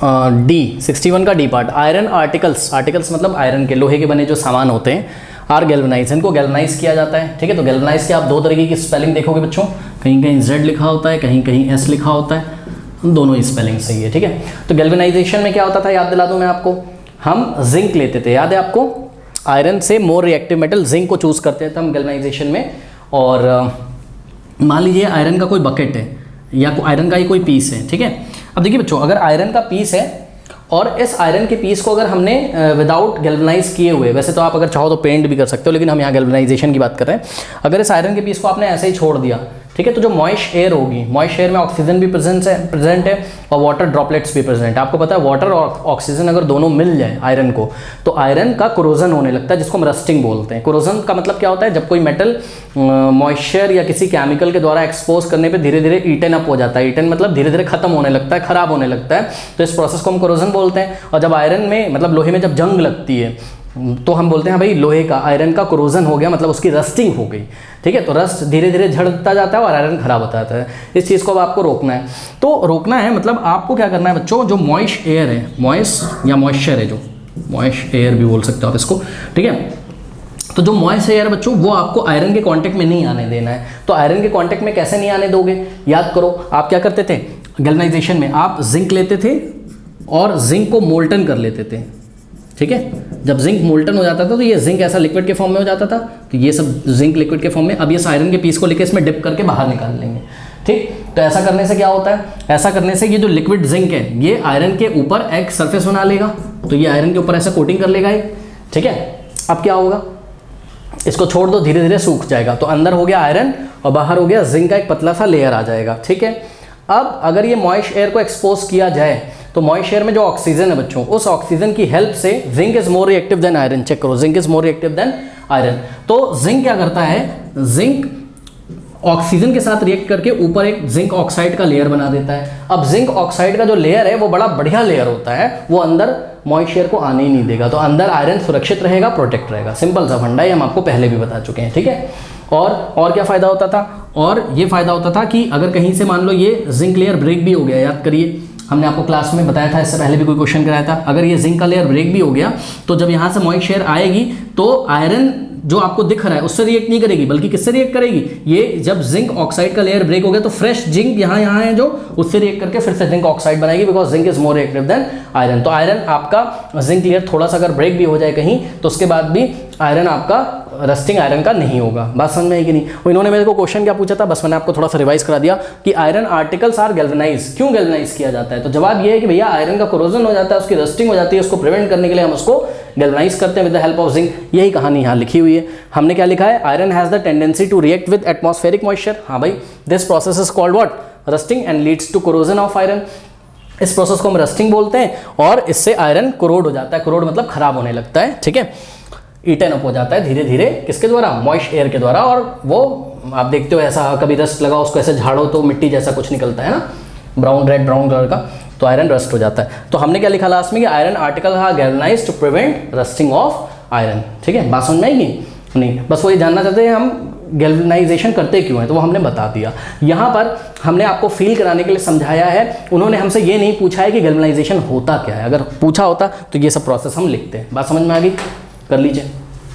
D 61 का D part, iron articles, articles मतलब iron के, लोहे के बने जो सामान होते हैं, आर गैल्वेनाइज, इनको गैल्वेनाइज किया जाता है। ठीक है, तो गैल्वेनाइज के आप दो तरीके की स्पेलिंग देखोगे बच्चों, कहीं कहीं जेड लिखा होता है, कहीं कहीं एस लिखा होता है, दोनों ही स्पेलिंग सही है। ठीक है, तो गैल्वेनाइजेशन में क्या होता था, याद दिला दूं मैं आपको, हम जिंक लेते थे, याद है आपको, आयरन से मोर रिएक्टिव मेटल जिंक को चूज करते थे हम गैल्वेनाइजेशन में। और मान लीजिए आयरन का कोई बकेट है या आयरन का ही कोई पीस है। ठीक है, अब देखिए बच्चों, अगर आयरन का पीस है और इस आयरन के पीस को अगर हमने विदाउट गैल्वेनाइज किए हुए, वैसे तो आप अगर चाहो तो पेंट भी कर सकते हो, लेकिन हम यहाँ गैल्वेनाइजेशन की बात कर रहे हैं, अगर इस आयरन के पीस को आपने ऐसे ही छोड़ दिया, ठीक है, तो जो मॉइस्ट एयर होगी, मॉइस्ट एयर में ऑक्सीजन भी प्रेजेंट है और वाटर ड्रॉपलेट्स भी प्रेजेंट है। आपको पता है वाटर और ऑक्सीजन अगर दोनों मिल जाए आयरन को, तो आयरन का कोरोजन होने लगता है, जिसको हम रस्टिंग बोलते हैं। कोरोजन का मतलब क्या होता है, जब कोई मेटल मॉइस्चर या किसी केमिकल के द्वारा एक्सपोज करने पे धीरे धीरे ईटन अप हो जाता है, ईटन मतलब धीरे धीरे खत्म होने लगता है, खराब होने लगता है, तो इस प्रोसेस को हम कोरोजन बोलते हैं। और जब आयरन में मतलब लोहे में जब जंग लगती है तो हम बोलते हैं भाई लोहे का, आयरन का कोरोजन हो गया, मतलब उसकी रस्टिंग हो गई। ठीक है, तो रस्ट धीरे धीरे झड़ता जाता है और आयरन खराब होता जाता है। इस चीज़ को अब आपको रोकना है, तो रोकना है मतलब आपको क्या करना है बच्चों, जो मॉइस्ट एयर है, मॉइस्ट या मॉइस्चर है, जो मॉइस्ट एयर भी बोल सकते हो आप इसको। ठीक है, तो जो मॉइस्ट एयर बच्चों वो आपको आयरन के कांटेक्ट में नहीं आने देना है। तो आयरन के कांटेक्ट में कैसे नहीं आने दोगे, याद करो, आप क्या करते थे गैल्वेनाइजेशन में, आप जिंक लेते थे और जिंक को मोल्टन कर लेते थे। ठीक है, जब जिंक मोल्टन हो जाता था तो ये जिंक ऐसा लिक्विड के फॉर्म में हो जाता था, तो ये सब जिंक लिक्विड के फॉर्म में, अब ये आयरन के पीस को लेकर इसमें डिप करके बाहर निकाल लेंगे। ठीक, तो ऐसा करने से क्या होता है, ऐसा करने से ये जो लिक्विड जिंक है ये आयरन के ऊपर एक सरफेस बना लेगा, तो ये आयरन के ऊपर ऐसा कोटिंग कर लेगा ये। ठीक है, अब क्या होगा, इसको छोड़ दो, धीरे धीरे सूख जाएगा, तो अंदर हो गया आयरन और बाहर हो गया जिंक का एक पतला सा लेयर आ जाएगा। ठीक है, अब अगर ये मॉइस्ट एयर को एक्सपोज किया जाए तो मॉइस्ट एयर में जो ऑक्सीजन है बच्चों, उस ऑक्सीजन की हेल्प से zinc is more reactive than iron, check करो, zinc is more reactive than iron. तो जिंक क्या करता है, जिंक ऑक्सीजन के साथ रिएक्ट करके ऊपर एक जिंक ऑक्साइड का लेयर बना देता है। अब जिंक ऑक्साइड का जो लेयर है वो बड़ा बढ़िया लेयर होता है, वो अंदर मॉइस्ट एयर को आने ही नहीं देगा, तो अंदर आयरन सुरक्षित रहेगा, प्रोटेक्ट रहेगा। सिंपल सा फंडा है, हम आपको पहले भी बता चुके हैं। ठीक है, और क्या फ़ायदा होता था, और ये फ़ायदा होता था कि अगर कहीं से मान लो ये जिंक लेयर ब्रेक भी हो गया, याद करिए हमने आपको क्लास में बताया था, इससे पहले भी कोई क्वेश्चन कराया था, अगर ये जिंक का लेयर ब्रेक भी हो गया तो जब यहाँ से मॉइस्ट एयर आएगी तो आयरन जो आपको दिख रहा है उससे रिएक्ट नहीं करेगी, बल्कि किससे रिएक्ट करेगी, ये जब जिंक ऑक्साइड का लेयर ब्रेक हो गया तो फ्रेश जिंक यहाँ है जो, उससे रिएक्ट करके फिर से जिंक ऑक्साइड बनाएगी, because zinc is more reactive than iron. तो आयरन आपका जिंक लेयर थोड़ा सा अगर ब्रेक भी हो जाए कहीं, तो उसके बाद भी आयरन आपका रस्टिंग आयरन का नहीं होगा। बात समझ में आई कि नहीं। वो इन्होंने मेरे को क्वेश्चन क्या पूछा था, बस मैंने आपको थोड़ा सा रिवाइज करा दिया कि आयरन आर्टिकल्स आर गैल्वेनाइज, क्यों गैल्वेनाइज किया जाता है, तो जवाब ये है कि भैया आयरन का कोरोजन हो जाता है, उसकी रस्टिंग हो जाती है, उसको प्रिवेंट करने के लिए हम उसको गैल्वेनाइज करते हैं with the help of zinc. यही कहानी यहाँ लिखी हुई है। हमने क्या लिखा है, iron has the tendency to react with atmospheric moisture. हाँ भाई, this process is called what, rusting and leads to corrosion of iron. इस प्रोसेस को हम रस्टिंग बोलते हैं और इससे आयरन कोरोड हो जाता है, कोरोड मतलब खराब होने लगता है। ठीक है, ईटन अप हो जाता है धीरे धीरे, किसके द्वारा, मॉइस्ट एयर के द्वारा। और वो आप देखते हो ऐसा, कभी रस्ट लगाओ उसको ऐसे झाड़ो तो मिट्टी जैसा कुछ निकलता है ना, ब्राउन रेड ब्राउन कलर का, तो आयरन रस्ट हो जाता है। तो हमने क्या लिखा लास्ट में कि iron article has galvanized to prevent rusting of iron. ठीक है, बात समझ में आएगी नहीं, बस वो ये जानना चाहते हैं हम गैल्वेनाइजेशन करते क्यों है, तो वो हमने बता दिया। यहाँ पर हमने आपको फील कराने के लिए समझाया है, उन्होंने हमसे ये नहीं पूछा है कि गैल्वेनाइजेशन होता क्या है, अगर पूछा होता तो ये सब प्रोसेस हम लिखते हैं। बात समझ में आ गई, कर लीजिए।